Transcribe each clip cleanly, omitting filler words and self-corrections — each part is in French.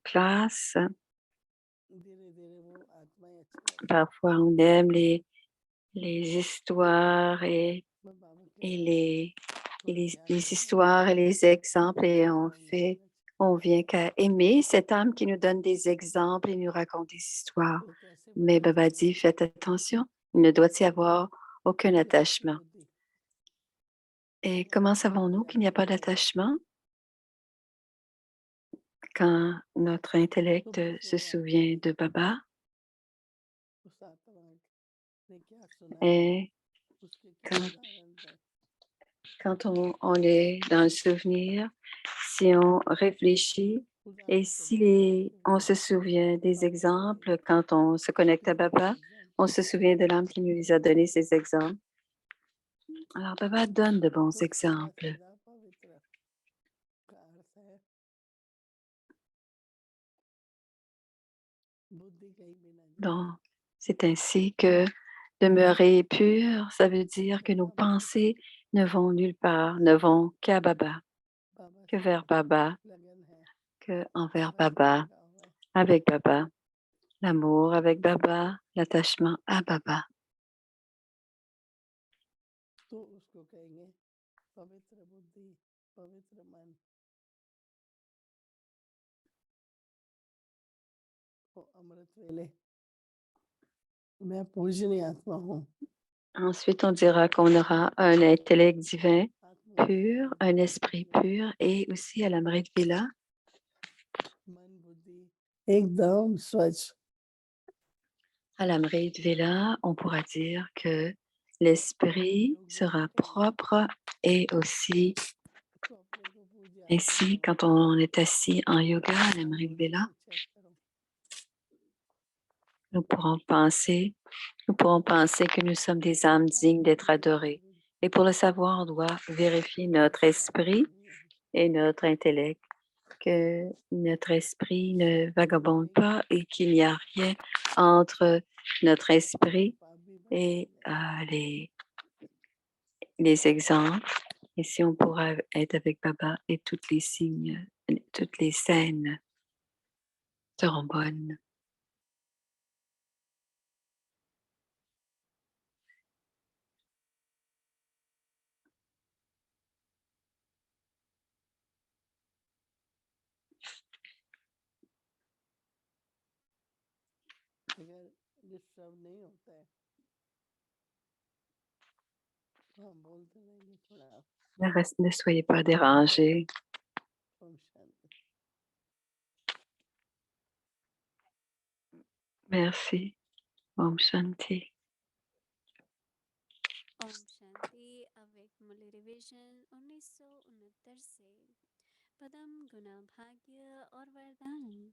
classe, parfois on aime les histoires et les histoires et les exemples et on vient qu'à aimer cette âme qui nous donne des exemples et nous raconte des histoires. Mais Baba dit, faites attention, il ne doit y avoir aucun attachement. Et comment savons-nous qu'il n'y a pas d'attachement? Quand notre intellect se souvient de Baba et quand on est dans le souvenir, si on réfléchit et si on se souvient des exemples, quand on se connecte à Baba, on se souvient de l'âme qui nous a donné ces exemples. Alors, Baba donne de bons exemples. Donc, c'est ainsi que demeurer pur, ça veut dire que nos pensées ne vont nulle part, ne vont qu'à Baba, que vers Baba, que envers Baba, avec Baba, l'amour avec Baba, l'attachement à Baba. Ensuite, on dira qu'on aura un intellect divin pur, un esprit pur et aussi à l'Amrit Vila. À l'Amrit Vila, on pourra dire que l'esprit sera propre et aussi ainsi quand on est assis en yoga à l'Amrit Vila, nous pourrons penser que nous sommes des âmes dignes d'être adorées. Et pour le savoir, on doit vérifier notre esprit et notre intellect, que notre esprit ne vagabonde pas et qu'il n'y a rien entre notre esprit et les exemples. Et si on pourra être avec Baba et toutes les signes, toutes les scènes seront bonnes. Ne soyez pas dérangés. Merci. Om Shanti. Om Shanti avec Muli Revision 1969 से पदम गुना भाग्य और वरदान।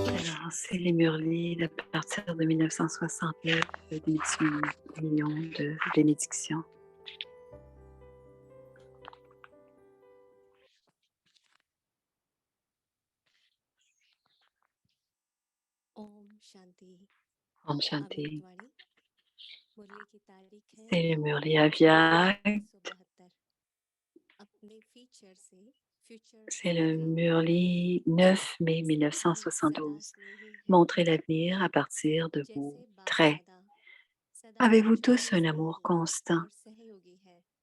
Alors, c'est les Murlis à partir de 1969, des millions de bénédictions. Om Shanti. Om Shanti. मुरली की तारीख है C'est le Murli Avia. अपने फीचर से C'est le Murli 9 mai 1972. Montrez l'avenir à partir de vos traits. Avez-vous tous un amour constant?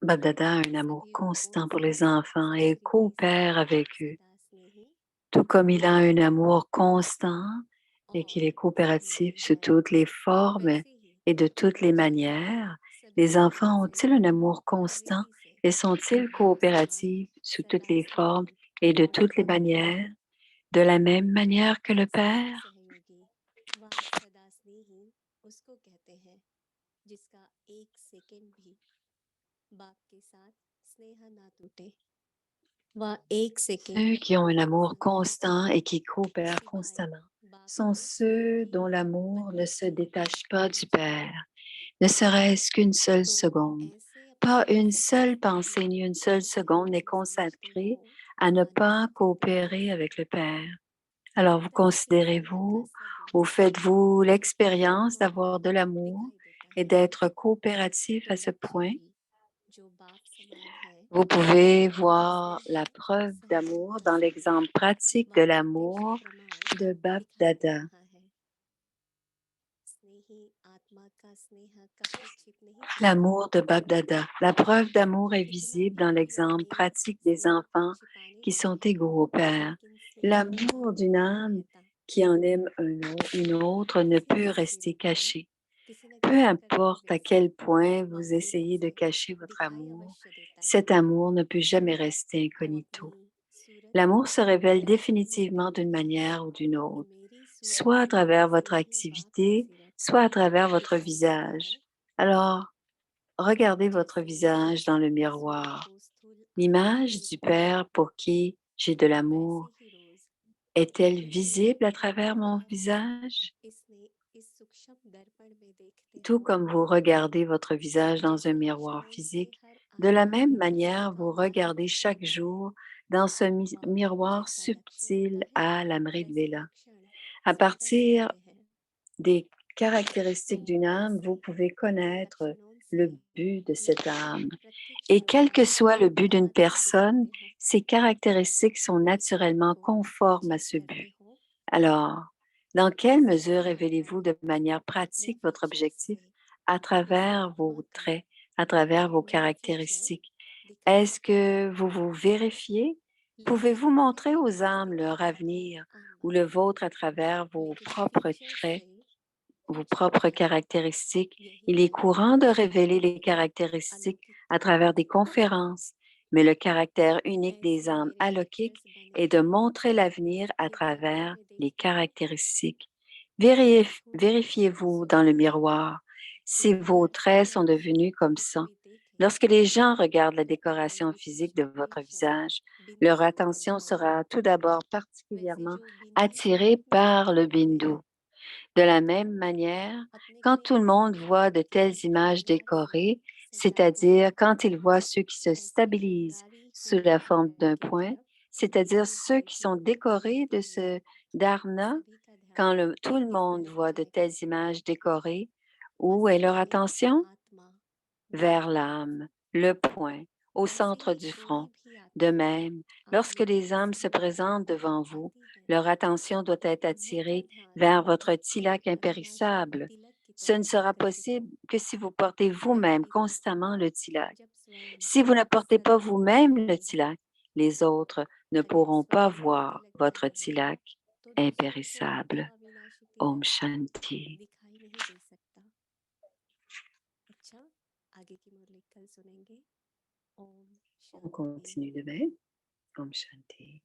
Babdada a un amour constant pour les enfants et coopère avec eux. Tout comme il a un amour constant et qu'il est coopératif sous toutes les formes et de toutes les manières, les enfants ont-ils un amour constant et sont-ils coopératifs sous toutes les formes et de toutes les manières, de la même manière que le Père? Ceux qui ont un amour constant et qui coopèrent constamment sont ceux dont l'amour ne se détache pas du Père, ne serait-ce qu'une seule seconde. Pas une seule pensée ni une seule seconde n'est consacrée à ne pas coopérer avec le Père. Alors vous considérez-vous ou faites-vous l'expérience d'avoir de l'amour et d'être coopératif à ce point? जो बाप समान है Vous pouvez voir जिसने la preuve d'amour सहजता dans से l'exemple pratique de मानवते का l'amour प्रमाण de Bap दिखाई दे Dada. रहा है। स्नेही आत्मा का स्नेह कभी छिप नहीं सकता, L'amour de Bap Dada. La preuve d'amour est कितना visible भी dans कोई l'exemple अपनी pratique des स्नेह को enfants छिपाने qui की sont चाहे, égaux au Père. लेकिन स्नेह कभी L'amour d'une नहीं âme रहता। qui en aime une autre ne किसी न peut किसी rester रूप में caché. किसी न Peu किसी importe कर्तव्य à से quel point vous माधुर्य essayez de से cacher votre दिखाई amour, अवश्य देता है। cet amour ne peut jamais rester हम incognito. अपनी सूरत L'amour se और révèle बाप को définitivement देखते d'une हैं manière ou d'une कि autre, मेरी सूरत soit à में travers votre स्नेही बाप की activité, सीरत soit à travers votre दिखाई देती है। visage. Alors, regardez votre जैसे visage dans le सूरज miroir. को स्थूल आत्मा L'image du देखती है, Père pour qui j'ai de वैसे l'amour ही रोज est-elle मुझे visible à travers अपने mon आप को visage? इस सूक्ष्म दर्पण में देखते Tout हुए comme vous regardez votre visage dans un जैसे miroir रोशनाई से physique, हर de la आत्मा même का manière, vous एकांत में regardez बस chaque जाता है। jour dans ce वहाँ miroir जैसा लक्षण subtil होता है à l'Amrit वैसे Vela. लक्षण À स्पष्ट partir होते हैं। des तो caractéristiques d'une âme, ऐसे vous pouvez connaître लक्षणों से le but de cette मैं âme. प्रत्यक्ष Et रूप quel que में soit le but d'une बताती personne, दिखाती हूँ। ses caractéristiques sont अपनी सूरत naturellement को conformes à चेक ce but. करते हो, Alors, dans quelle किसी mesure भी मात्रा révélez-vous de manière अपने pratique votre फीचर्स objectif से à किसी travers vos मात्रा traits, à travers vos मेरा फीचर caractéristiques? दिखा Est-ce सकता है, que vous vous vérifiez? लेकिन Pouvez-vous किसी montrer भी aux âmes वस्तु leur या avenir ou आत्मा le vôtre à travers vos लेकिन propres फीचर traits, से vos कुछ propres नहीं, caractéristiques? यही Il est courant de अलौकिकता révéler les caractéristiques à अलौकिकता है। travers des conférences, mais le caractère unique des ऐसे âmes मेरे allokiques फीचर्स est बनकर de montrer l'avenir à इस दर्पण travers में les देखती हूँ। caractéristiques. थोड़ी Vérifiez-vous dans le सुबह miroir si कोई vos traits sont artificial devenus comme कुछ ça. भी देखे Lorsque les gens regardent la तो पहले décoration कुछ physique de votre सूक्ष्म visage, leur बिंदु attention दिखाई दे, sera tout d'abord वैसे particulièrement जो बिंदु attirée सूरत में par le दिखाते हैं bindu. De la तो même manière, अपने quand को tout le monde voit de telles एक images परिवार से décorées, सजाए हुए c'est-à-dire quand देखते ils हैं, voient ceux qui se ऐसे stabilisent अंगारी sous हुए la forme परिवार d'un की point, तरफ c'est-à-dire मेरी ceux qui sont दृष्टि décorés de जाती है। ce dharna, सभी का quand ध्यान tout le इस monde तरफ voit de जाएगा। telles images décorées, où est leur मस्तिष्क में attention? आत्मा Vers बिंदु है, l'âme, le point, au वैसे centre ही du कोई front. भी De आत्मा même, lorsque आपने les âmes se किसी présentent मात्रा devant में vous, आती है leur attention doit तो être उन्हीं का attirée ध्यान vers votre अपने tilak अविनाशी impérissable. तिलक की Ce ne तरफ sera आकर्षित possible हो। que si vous portez मैं vous-même कभी कभी constamment le tilak. जब स्वयं Si vous ne portez pas सर्वांगीण vous-même le होती हूँ, tilak, les autres ne अगर pourront pas स्वयं ही voir तिलक votre नहीं है tilak तो दूसरों को मेरा impérissable. अविनाशी Om तिलक Shanti. दिखाई नहीं दे सकता। अच्छा, आगे की मुरली कल सुनेंगे। ओम On शांति। continue demain. Om Shanti.